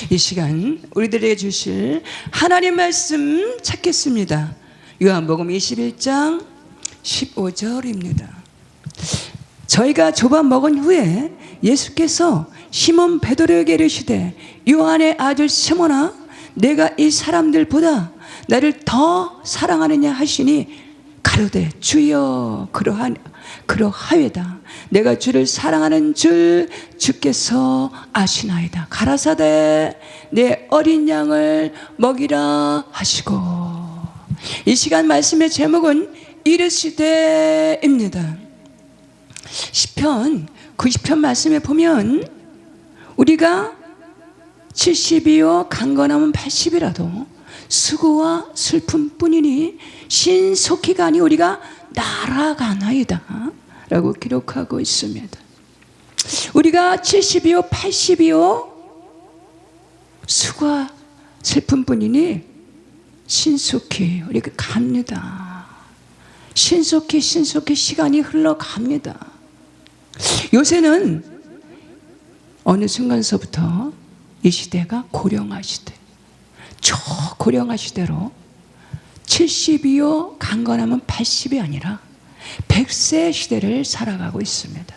이 시간 우리들에게 주실 하나님 말씀 찾겠습니다. 요한복음 21장 15절입니다. 저희가 조밥 먹은 후에 예수께서 시몬 베드로에게 이르시되 요한의 아들 시몬아 내가 이 사람들보다 나를 더 사랑하느냐 하시니 가로되 주여 그러하외다. 내가 주를 사랑하는 줄 주께서 아시나이다. 가라사대 내 어린 양을 먹이라 하시고. 이 시간 말씀의 제목은 이르시되입니다. 시편 90편 말씀에 보면 우리가 70이요 강건하면 80이라도 수고와 슬픔뿐이니 신속히 가니 우리가 날아가나이다 라고 기록하고 있습니다. 우리가 70이요 80이요 수고와 슬픔뿐이니 신속히 우리가 갑니다. 신속히 시간이 흘러갑니다. 요새는 어느 순간서부터 이 시대가 고령화 시대, 초고령화 시대로 70이요 강건하면 80이 아니라 100세 시대를 살아가고 있습니다.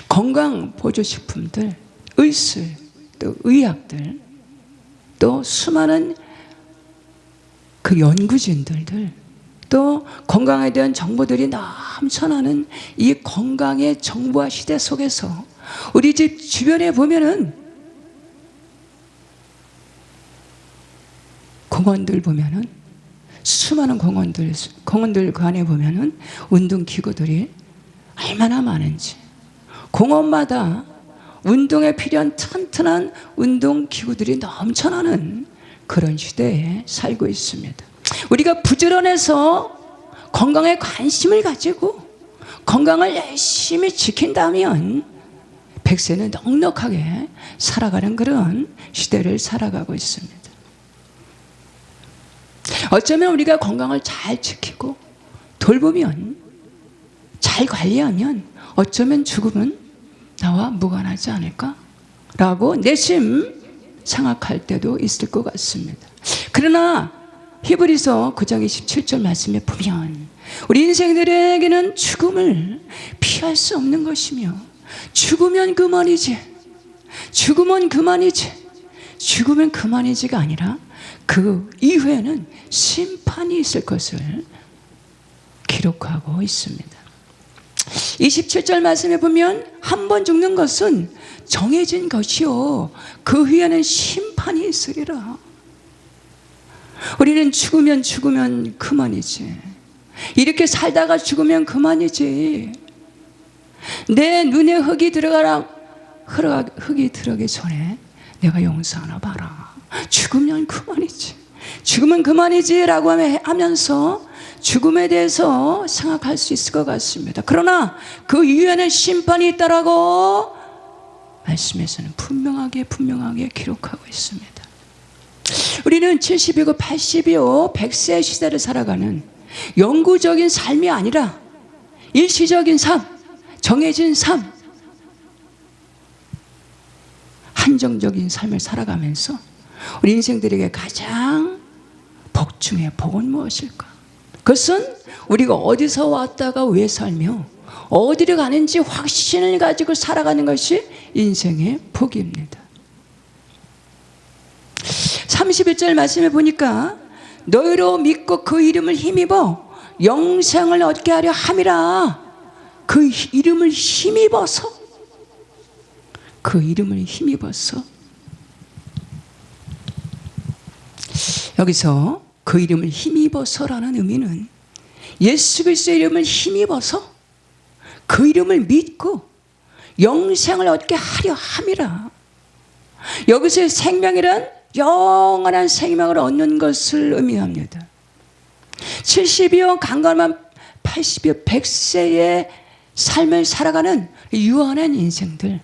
건강보조식품들, 의술, 또 의학들, 또 수많은 그 연구진들, 또 건강에 대한 정보들이 넘쳐나는 이 건강의 정보화 시대 속에서 우리 집 주변에 보면은 공원들 보면은 수많은 공원들 그 안에 보면은 운동기구들이 얼마나 많은지, 공원마다 운동에 필요한 튼튼한 운동기구들이 넘쳐나는 그런 시대에 살고 있습니다. 우리가 부지런해서 건강에 관심을 가지고 건강을 열심히 지킨다면 100세는 넉넉하게 살아가는 그런 시대를 살아가고 있습니다. 어쩌면 우리가 건강을 잘 지키고 돌보면, 잘 관리하면 어쩌면 죽음은 나와 무관하지 않을까? 라고 내심 생각할 때도 있을 것 같습니다. 그러나 히브리서 9장 27절 말씀에 보면 우리 인생들에게는 죽음을 피할 수 없는 것이며 죽으면 그만이지, 죽으면 그만이지가 아니라 그 이후에는 심판이 있을 것을 기록하고 있습니다. 27절 말씀에 보면 한 번 죽는 것은 정해진 것이요 그 후에는 심판이 있으리라. 우리는 죽으면 그만이지, 이렇게 살다가 죽으면 그만이지, 내 눈에 흙이 들어가기 전에 내가 용서하나 봐라. 죽으면 그만이지 라고 하면서 죽음에 대해서 생각할 수 있을 것 같습니다. 그러나 그 이후에는 심판이 있다라고 말씀에서는 분명하게 기록하고 있습니다. 우리는 70이고 80이요 100세 시대를 살아가는 영구적인 삶이 아니라 일시적인 삶, 정해진 삶, 한정적인 삶을 살아가면서 우리 인생들에게 가장 복 중에 복은 무엇일까? 그것은 우리가 어디서 왔다가 왜 살며 어디를 가는지 확신을 가지고 살아가는 것이 인생의 복입니다. 31절 말씀에 보니까 너희로 믿고 그 이름을 힘입어 영생을 얻게 하려 함이라. 그 이름을 힘입어서 여기서 그 이름을 힘입어서라는 의미는 예수 그리스도의 이름을 힘입어서 그 이름을 믿고 영생을 얻게 하려 함이라. 여기서의 생명이란 영원한 생명을 얻는 것을 의미합니다. 70이요 강건한 80이요 100세의 삶을 살아가는 유한한 인생들,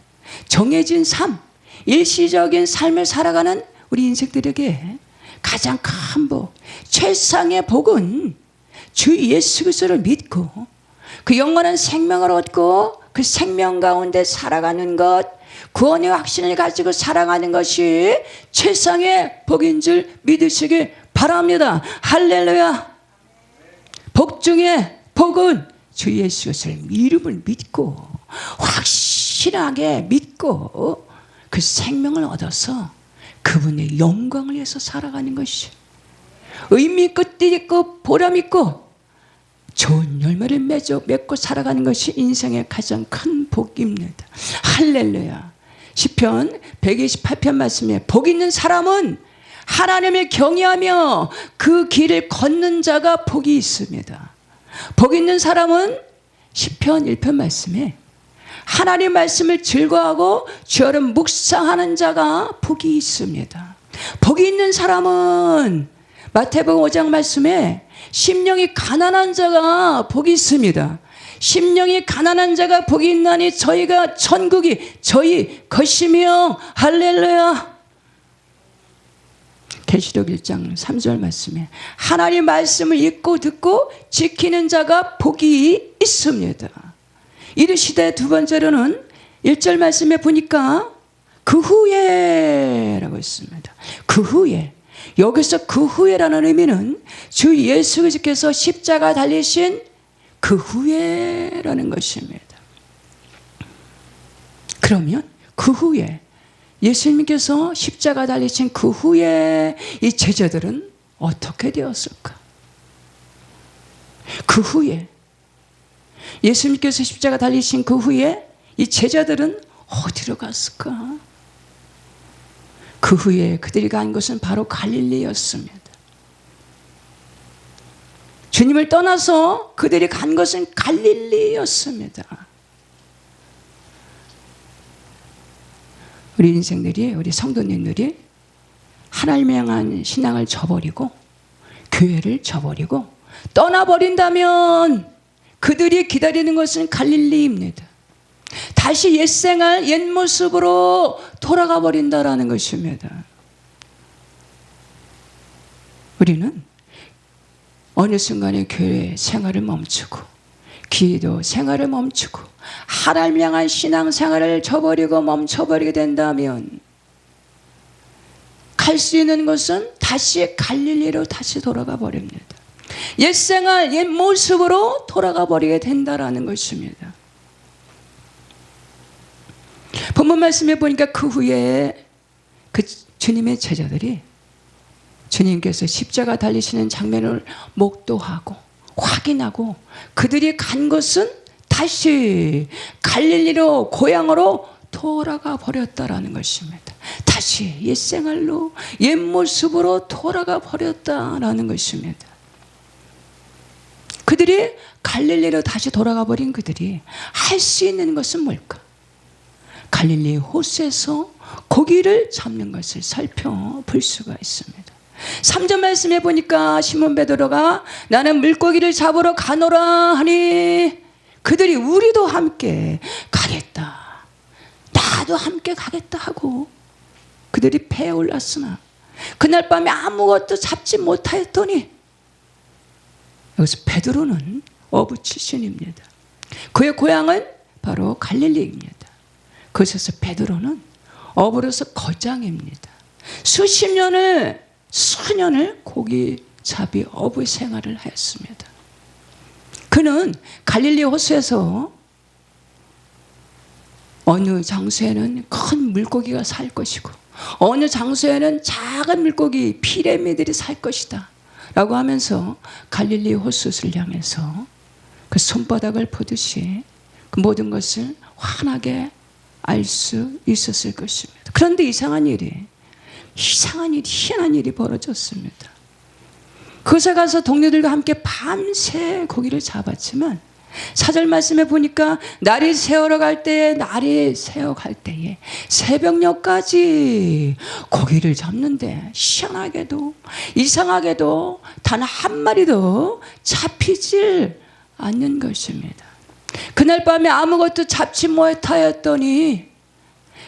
정해진 삶, 일시적인 삶을 살아가는 우리 인생들에게 가장 큰 복, 최상의 복은 주 예수 그리스도를 믿고 그 영원한 생명을 얻고 그 생명 가운데 살아가는 것, 구원의 확신을 가지고 살아가는 것이 최상의 복인 줄 믿으시기 바랍니다. 할렐루야. 복 중에 복은 주 예수 그리스도의 이름을 믿고 확실하게 믿고 그 생명을 얻어서 그분의 영광을 위해서 살아가는 것이 의미 있고 뜻 있고 보람 있고 좋은 열매를 맺고 살아가는 것이 인생의 가장 큰 복입니다. 할렐루야. 시편 128편 말씀에 복 있는 사람은 하나님을 경외하며 그 길을 걷는 자가 복이 있습니다. 복 있는 사람은 시편 1편 말씀에 하나님 말씀을 즐거워하고 주야를 묵상하는 자가 복이 있습니다. 복이 있는 사람은 마태복음 5장 말씀에 심령이 가난한 자가 복이 있습니다. 심령이 가난한 자가 복이 있나니 저희가 천국이 저희 것이며 할렐루야. 계시록 1장 3절 말씀에 하나님 말씀을 읽고 듣고 지키는 자가 복이 있습니다. 이르시되 두 번째로는 1절 말씀에 보니까 그 후에 라고 있습니다. 그 후에. 여기서 그 후에라는 의미는 주 예수 그리스도께서 십자가 달리신 그 후에라는 것입니다. 그러면 그 후에 예수님께서 십자가 달리신 그 후에 이 제자들은 어떻게 되었을까? 그 후에 예수님께서 십자가 달리신 그 후에 이 제자들은 어디로 갔을까? 그 후에 그들이 간 곳은 바로 갈릴리였습니다. 주님을 떠나서 그들이 간 것은 갈릴리였습니다. 우리 인생들이, 우리 성도님들이 하나님을 향한 신앙을 저버리고 교회를 저버리고 떠나버린다면 그들이 기다리는 것은 갈릴리입니다. 다시 옛생활, 옛모습으로 돌아가 버린다라는 것입니다. 우리는 어느 순간에 교회 생활을 멈추고 기도 생활을 멈추고 하나님을 향한 신앙생활을 저버리고 멈춰버리게 된다면 갈 수 있는 것은 다시 갈릴리로 다시 돌아가 버립니다. 옛생활, 옛모습으로 돌아가 버리게 된다라는 것입니다. 본문 말씀에 보니까 그 후에 그 주님의 제자들이 주님께서 십자가 달리시는 장면을 목도하고 확인하고 그들이 간 것은 다시 갈릴리로 고향으로 돌아가 버렸다라는 것입니다. 다시 옛생활로 옛모습으로 돌아가 버렸다라는 것입니다. 그들이 갈릴리로 다시 돌아가 버린 그들이 할 수 있는 것은 뭘까? 갈릴리 호수에서 고기를 잡는 것을 살펴볼 수가 있습니다. 3절 말씀에 보니까 시몬 베드로가 나는 물고기를 잡으러 가노라 하니 그들이 우리도 함께 가겠다. 나도 함께 가겠다 하고 그들이 배에 올랐으나 그날 밤에 아무것도 잡지 못하였더니 여기서 베드로는 어부 출신입니다. 그의 고향은 바로 갈릴리입니다. 그래서 베드로는 어부로서 거장입니다. 수년을 고기잡이 어부 생활을 하였습니다. 그는 갈릴리 호수에서 어느 장소에는 큰 물고기가 살 것이고 어느 장소에는 작은 물고기 피레미들이 살 것이다 라고 하면서 갈릴리 호수를 향해서 그 손바닥을 보듯이 그 모든 것을 환하게 알 수 있었을 것입니다. 그런데 희한한 일이 희한한 일이 벌어졌습니다. 그곳에 가서 동료들과 함께 밤새 고기를 잡았지만 4절 말씀에 보니까 날이 새어갈 때에 새벽녘까지 고기를 잡는데 희한하게도 이상하게도 단 한 마리도 잡히질 않는 것입니다. 그날 밤에 아무것도 잡지 못하였더니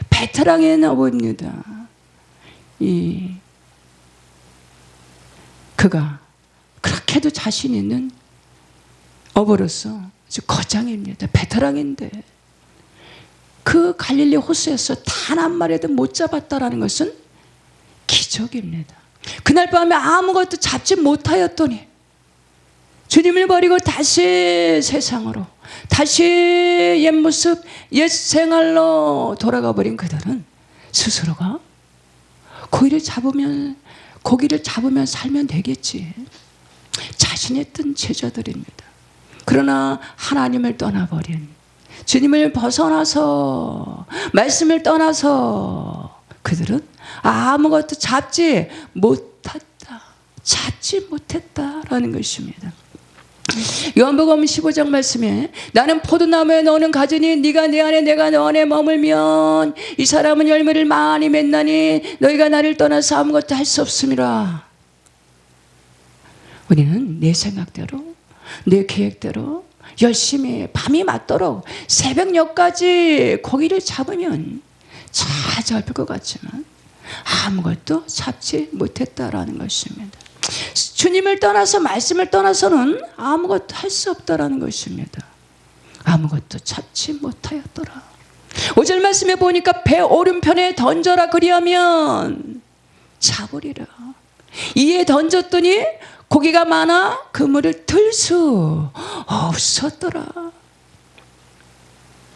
베테랑에 나옵니다. 그가 그렇게도 자신 있는 어부로서 거장입니다. 베테랑인데 그 갈릴리 호수에서 단 한 마리도 못 잡았다라는 것은 기적입니다. 그날 밤에 아무것도 잡지 못하였더니 주님을 버리고 다시 세상으로, 다시 옛 모습, 옛 생활로 돌아가 버린 그들은 스스로가 고기를 잡으면 살면 되겠지, 자신했던 제자들입니다. 그러나 하나님을 떠나버린, 주님을 벗어나서, 말씀을 떠나서 그들은 아무것도 잡지 못했다라는 것입니다. 요한복음 15장 말씀에 나는 포도나무에 너는 가지니 네가 내 안에 내가 너 안에 머물면 이 사람은 열매를 많이 맺나니 너희가 나를 떠나서 아무것도 할 수 없음이라. 우리는 내 생각대로, 내 계획대로 열심히 밤이 맞도록 새벽녘까지 고기를 잡으면 잘 잡힐 것 같지만 아무것도 잡지 못했다라는 것입니다. 주님을 떠나서, 말씀을 떠나서는 아무것도 할 수 없다라는 것입니다. 아무것도 잡지 못하였더라. 5절 말씀에 보니까 배 오른편에 던져라 그리하면 잡으리라. 이에 던졌더니 고기가 많아 그물을 들 수 없었더라.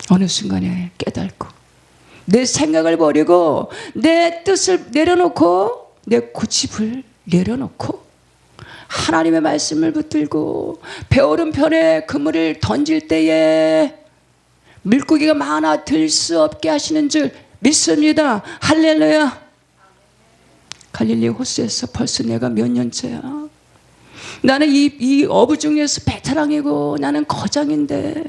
어느 순간에 깨닫고 내 생각을 버리고 내 뜻을 내려놓고 내 고집을 내려놓고 하나님의 말씀을 붙들고 배 오른편에 그물을 던질 때에 물고기가 많아 들 수 없게 하시는 줄 믿습니다. 할렐루야. 갈릴리 호수에서 벌써 내가 몇 년째야. 나는 이 어부 중에서 베테랑이고 나는 거장인데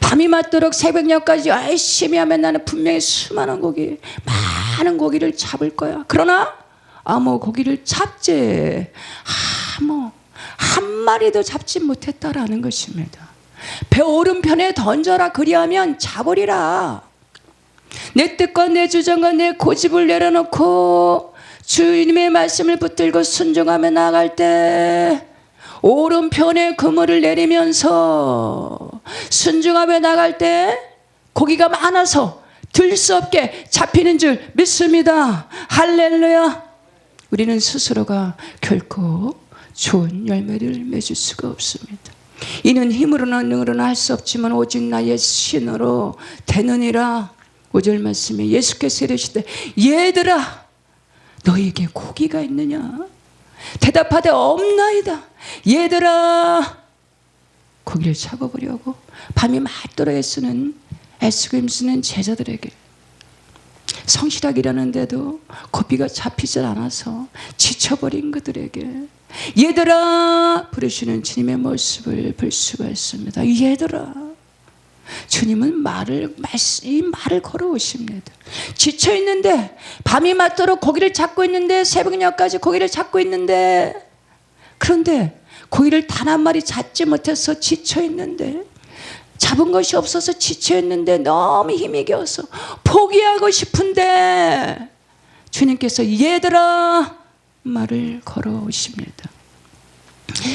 밤이 맞도록 새벽녘까지 열심히 하면 나는 분명히 수많은 고기, 많은 고기를 잡을 거야. 그러나 아무 고기를 잡지 한 마리도 잡지 못했다라는 것입니다. 배 오른편에 던져라 그리하면 잡으리라. 내 뜻과 내 주장과 내 고집을 내려놓고 주님의 말씀을 붙들고 순종하며 나아갈 때 오른편에 그물을 내리면서 순종하며 나갈 때 고기가 많아서 들 수 없게 잡히는 줄 믿습니다. 할렐루야. 우리는 스스로가 결코 좋은 열매를 맺을 수가 없습니다. 이는 힘으로나 능으로나 할 수 없지만 오직 나의 신으로 되느니라. 5절 말씀에 예수께서 이르시되 얘들아 너에게 고기가 있느냐? 대답하되 없나이다. 얘들아, 고기를 잡아보려고 밤이 맞도록 애쓰고 힘쓰는 제자들에게 성실하기라는데도 고기가 잡히질 않아서 지쳐버린 그들에게 얘들아 부르시는 주님의 모습을 볼 수가 있습니다. 얘들아, 주님은 이 말을 걸어오십니다. 지쳐있는데 밤이 맞도록 고기를 잡고 있는데 새벽녘까지 고기를 잡고 있는데 그런데 고기를 단 한 마리 잡지 못해서 지쳐있는데 잡은 것이 없어서 지쳐있는데 너무 힘이 겨워서 포기하고 싶은데 주님께서 얘들아 말을 걸어오십니다.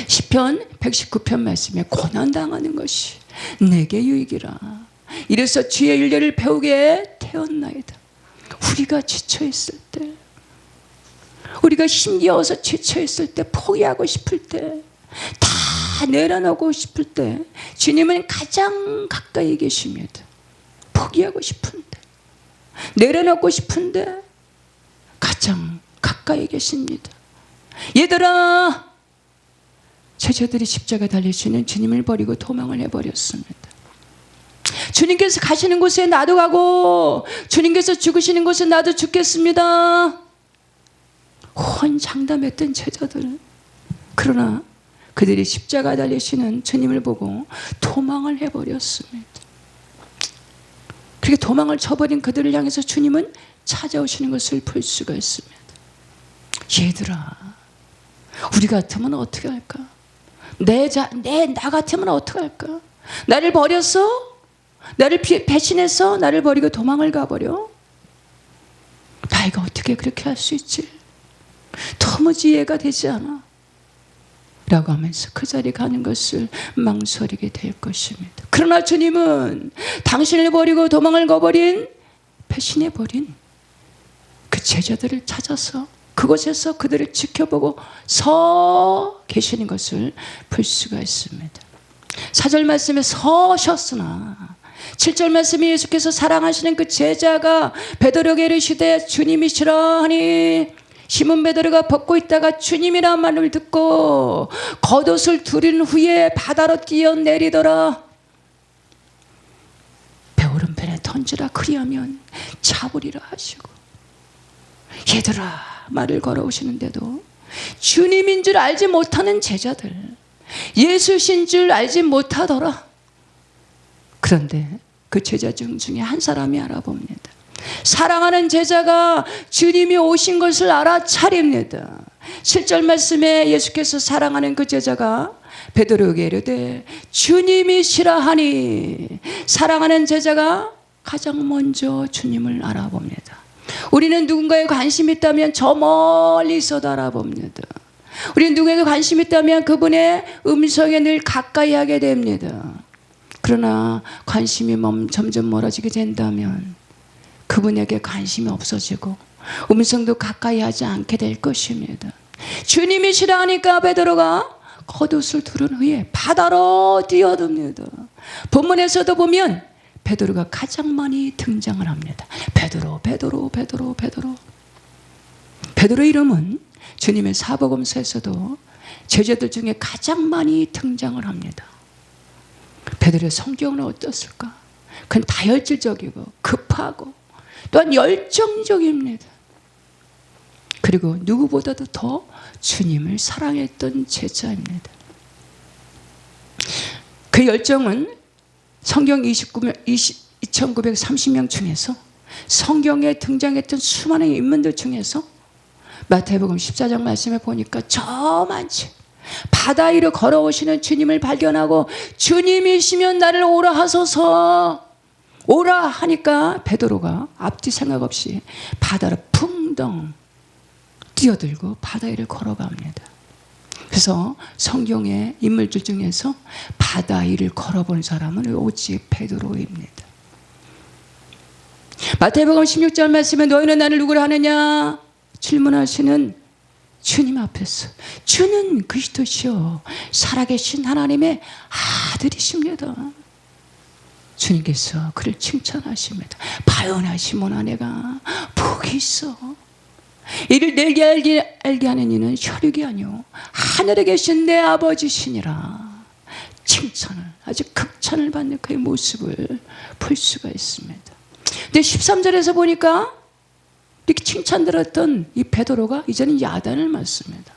시편 119편 말씀에 고난당하는 것이 내게 유익이라. 이래서 주의 윤례를 배우게 태웠나이다. 우리가 지쳐있을 때, 우리가 힘겨워서 지쳐있을 때, 포기하고 싶을 때, 다 내려놓고 싶을 때 주님은 가장 가까이 계십니다. 포기하고 싶은데, 내려놓고 싶은데 가장 가까이 계십니다. 얘들아, 제자들이 십자가 달리시는 주님을 버리고 도망을 해버렸습니다. 주님께서 가시는 곳에 나도 가고 주님께서 죽으시는 곳에 나도 죽겠습니다. 혼장담했던 제자들. 그러나 그들이 십자가 달리시는 주님을 보고 도망을 해버렸습니다. 그렇게 도망을 쳐버린 그들을 향해서 주님은 찾아오시는 것을 볼 수가 있습니다. 얘들아, 우리 같으면 어떻게 할까? 나 같으면 어떻게 할까? 나를 버렸어? 나를 배신해서 나를 버리고 도망을 가버려? 나이가 어떻게 그렇게 할 수 있지? 도무지 이해가 되지 않아. 라고 하면서 그 자리에 가는 것을 망설이게 될 것입니다. 그러나 주님은 당신을 버리고 도망을 가버린, 배신해버린 그 제자들을 찾아서 그곳에서 그들을 지켜보고 서 계시는 것을 볼 수가 있습니다. 4절 말씀에 서셨으나 7절 말씀에 예수께서 사랑하시는 그 제자가 베드로에게 이르시되 주님이시라 하니 시몬 베드로가 벗고 있다가 주님이란 말을 듣고 겉옷을 두린 후에 바다로 뛰어내리더라. 배 오른편에 던지라 그리하면 잡으리라 하시고, 얘들아 말을 걸어오시는데도 주님인 줄 알지 못하는 제자들, 예수신 줄 알지 못하더라. 그런데 그 제자 중에 한 사람이 알아봅니다. 사랑하는 제자가 주님이 오신 것을 알아차립니다. 7절 말씀에 예수께서 사랑하는 그 제자가 베드로에게 이르되 주님이시라 하니, 사랑하는 제자가 가장 먼저 주님을 알아봅니다. 우리는 누군가에 관심이 있다면 저 멀리서도 알아봅니다. 우리는 누구에게 관심이 있다면 그분의 음성에 늘 가까이 하게 됩니다. 그러나 관심이 점점 멀어지게 된다면 그분에게 관심이 없어지고 음성도 가까이 하지 않게 될 것입니다. 주님이시라 하니까 베드로가 겉옷을 두른 후에 바다로 뛰어듭니다. 본문에서도 보면 베드로가 가장 많이 등장을 합니다. 베드로, 베드로, 베드로, 베드로. 베드로의 이름은 주님의 사복음서에서도 제자들 중에 가장 많이 등장을 합니다. 베드로의 성격은 어떻을까? 그건 다혈질적이고 급하고 또한 열정적입니다. 그리고 누구보다도 더 주님을 사랑했던 제자입니다. 그 열정은 성경 2930명 중에서, 성경에 등장했던 수많은 인물들 중에서 마태복음 14장 말씀에 보니까 저 많지. 바다 위로 걸어오시는 주님을 발견하고 주님이시면 나를 오라 하소서, 오라 하니까 베드로가 앞뒤 생각 없이 바다로 풍덩 뛰어들고 바다 위를 걸어갑니다. 그래서 성경의 인물들 중에서 바다 위를 걸어본 사람은 오직 베드로입니다. 마태복음 16절 말씀에 너희는 나를 누구라 하느냐 질문하시는 주님 앞에서, 주는 그리스도시요 살아계신 하나님의 아들이십니다. 주님께서 그를 칭찬하십니다. 바요나 시몬아, 내가 복이 있어. 이를 내게 알게 하는 이는 혈육이 아니오 하늘에 계신 내 아버지시니라. 칭찬을, 아주 극찬을 받는 그의 모습을 볼 수가 있습니다. 근데 13절에서 보니까 이렇게 칭찬 들었던 이 베드로가 이제는 야단을 맞습니다.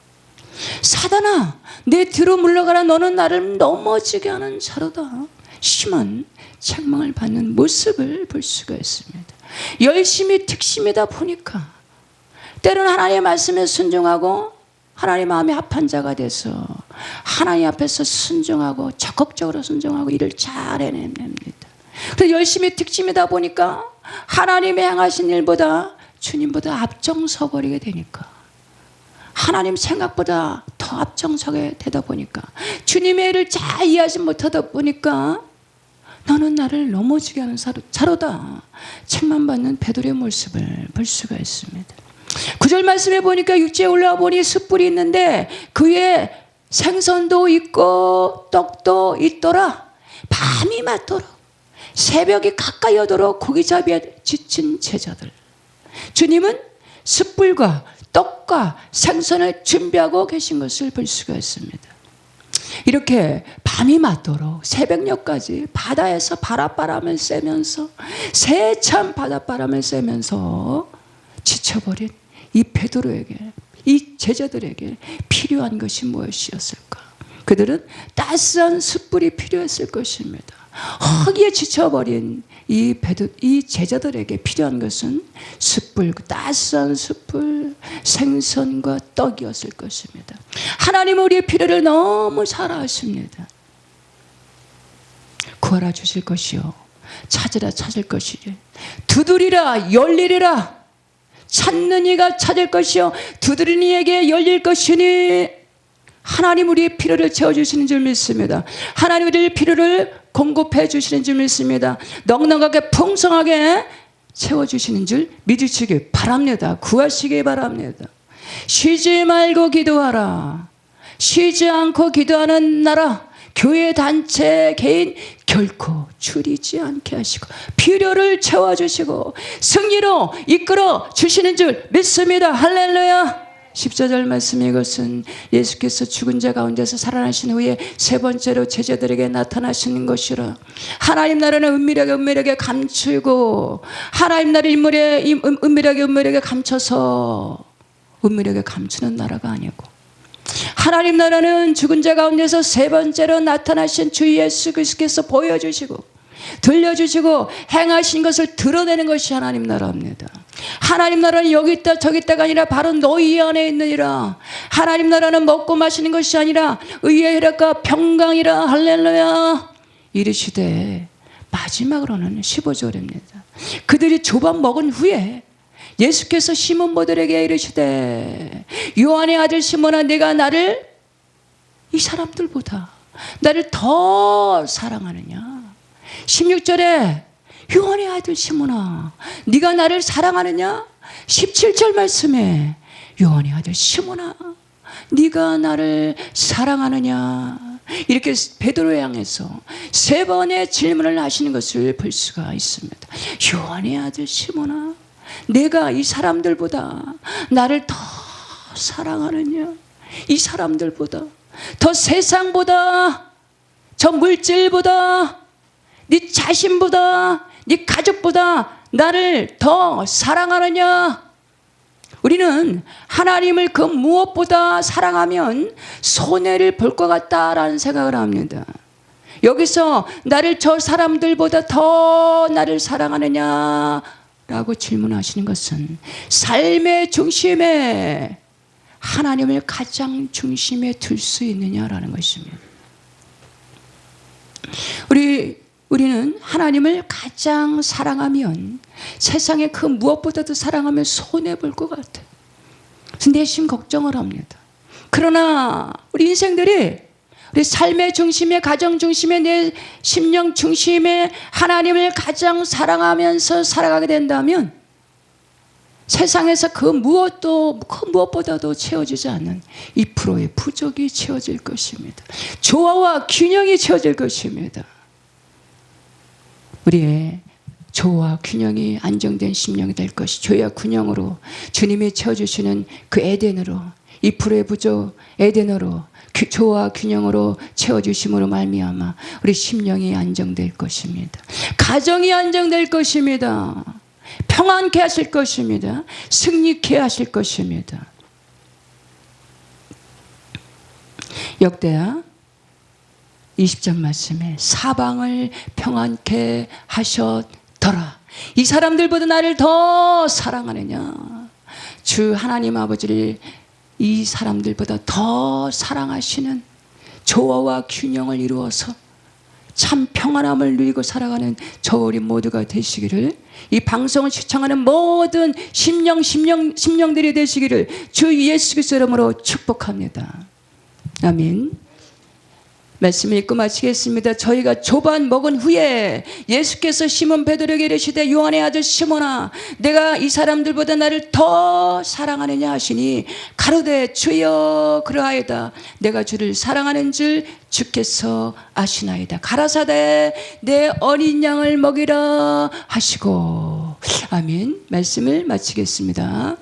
사단아, 내 뒤로 물러가라. 너는 나를 넘어지게 하는 자로다. 심한 책망을 받는 모습을 볼 수가 있습니다. 열심히 특심이다 보니까 때로는 하나님의 말씀에 순종하고 하나님 마음에 합한 자가 돼서 하나님 앞에서 순종하고 적극적으로 순종하고 일을 잘 해냅니다. 그래서 열심히 특심이다 보니까 하나님의 행하신 일보다 주님보다 앞장서 버리게 되니까, 하나님 생각보다 더 앞장서게 되다 보니까, 주님의 일을 잘 이해하지 못하다 보니까 너는 나를 넘어지게 하는 자로다 책망받는 베드로의 모습을 볼 수가 있습니다. 9절 말씀에 보니까 육지에 올라와 보니 숯불이 있는데 그 위에 생선도 있고 떡도 있더라. 밤이 맞도록 새벽이 가까이 오도록 고기잡이에 지친 제자들, 주님은 숯불과 떡과 생선을 준비하고 계신 것을 볼 수가 있습니다. 이렇게 밤이 맞도록 새벽녘까지 바다에서 바닷바람을 쐬면서, 세찬 바닷바람을 쐬면서 지쳐버린 이 베드로에게, 이 제자들에게 필요한 것이 무엇이었을까? 그들은 따스한 숯불이 필요했을 것입니다. 허기에 지쳐버린 이 제자들에게 필요한 것은 숯불, 따스한 숯불, 생선과 떡이었을 것입니다. 하나님은 우리의 필요를 너무 잘 아십니다. 구하라 주실 것이요, 찾으라 찾을 것이요, 두드리라 열리리라. 찾는 이가 찾을 것이요 두드리는 이에게 열릴 것이니, 하나님 우리의 필요를 채워주시는 줄 믿습니다. 하나님 우리의 필요를 공급해 주시는 줄 믿습니다. 넉넉하게 풍성하게 채워주시는 줄 믿으시기 바랍니다. 구하시기 바랍니다. 쉬지 말고 기도하라. 쉬지 않고 기도하는 나라, 교회, 단체, 개인 결코 줄이지 않게 하시고 필요를 채워주시고 승리로 이끌어 주시는 줄 믿습니다. 할렐루야. 14절 말씀, 이것은 예수께서 죽은 자 가운데서 살아나신 후에 세 번째로 제자들에게 나타나시는 것이라. 하나님 나라는 은밀하게 감추고, 하나님 나라를 은밀하게 감춰서 은밀하게 감추는 나라가 아니고, 하나님 나라는 죽은 자 가운데서 세 번째로 나타나신 주 예수 그리스도께서 보여주시고 들려주시고 행하신 것을 드러내는 것이 하나님 나라입니다. 하나님 나라는 여기 있다 저기 있다가 아니라 바로 너희 안에 있느니라. 하나님 나라는 먹고 마시는 것이 아니라 의의 혈액과 평강이라. 할렐루야. 이르시되, 마지막으로는 15절입니다. 그들이 조반 먹은 후에 예수께서 시몬 베드로에게 이르시되, 요한의 아들 시몬아, 내가 나를 이 사람들보다 나를 더 사랑하느냐. 16절에 요한의 아들 시몬아, 네가 나를 사랑하느냐. 17절 말씀에 요한의 아들 시몬아, 네가 나를 사랑하느냐. 이렇게 베드로를 향해서 세 번의 질문을 하시는 것을 볼 수가 있습니다. 요한의 아들 시몬아, 내가 이 사람들보다 나를 더 사랑하느냐. 이 사람들보다, 더 세상보다, 저 물질보다, 네 자신보다, 네 가족보다 나를 더 사랑하느냐. 우리는 하나님을 그 무엇보다 사랑하면 손해를 볼 것 같다라는 생각을 합니다. 여기서 나를 저 사람들보다 더 나를 사랑하느냐 라고 질문하시는 것은 삶의 중심에 하나님을 가장 중심에 둘 수 있느냐라는 것입니다. 우리는 하나님을 가장 사랑하면, 세상의 그 무엇보다도 사랑하면 손해볼 것 같아요. 내심 걱정을 합니다. 그러나 우리 인생들이 우리 삶의 중심에, 가정 중심에, 내 심령 중심에 하나님을 가장 사랑하면서 살아가게 된다면 세상에서 그 무엇보다도 채워지지 않는 2%의 부족이 채워질 것입니다. 조화와 균형이 채워질 것입니다. 우리의 조화 균형이 안정된 심령이 될 것이, 조화 균형으로 주님이 채워주시는 그 에덴으로, 2%의 부족 에덴으로, 조화 균형으로 채워주심으로 말미암아 우리 심령이 안정될 것입니다. 가정이 안정될 것입니다. 평안케 하실 것입니다. 승리케 하실 것입니다. 역대하 20장 말씀에 사방을 평안케 하셨더라. 이 사람들보다 나를 더 사랑하느냐. 주 하나님 아버지를 이 사람들보다 더 사랑하시는 조화와 균형을 이루어서 참 평안함을 누리고 살아가는 저 우리 모두가 되시기를, 이 방송을 시청하는 모든 심령들이 되시기를 주 예수 그리스도 이름으로 축복합니다. 아멘. 말씀을 읽고 마치겠습니다. 저희가 조반 먹은 후에 예수께서 시몬 베드로에게 이르시되, 요한의 아들 시몬아, 내가 이 사람들보다 나를 더 사랑하느냐 하시니 가로되 주여 그러하이다. 내가 주를 사랑하는 줄 주께서 아시나이다. 가라사대 내 어린 양을 먹이라 하시고. 아멘. 말씀을 마치겠습니다.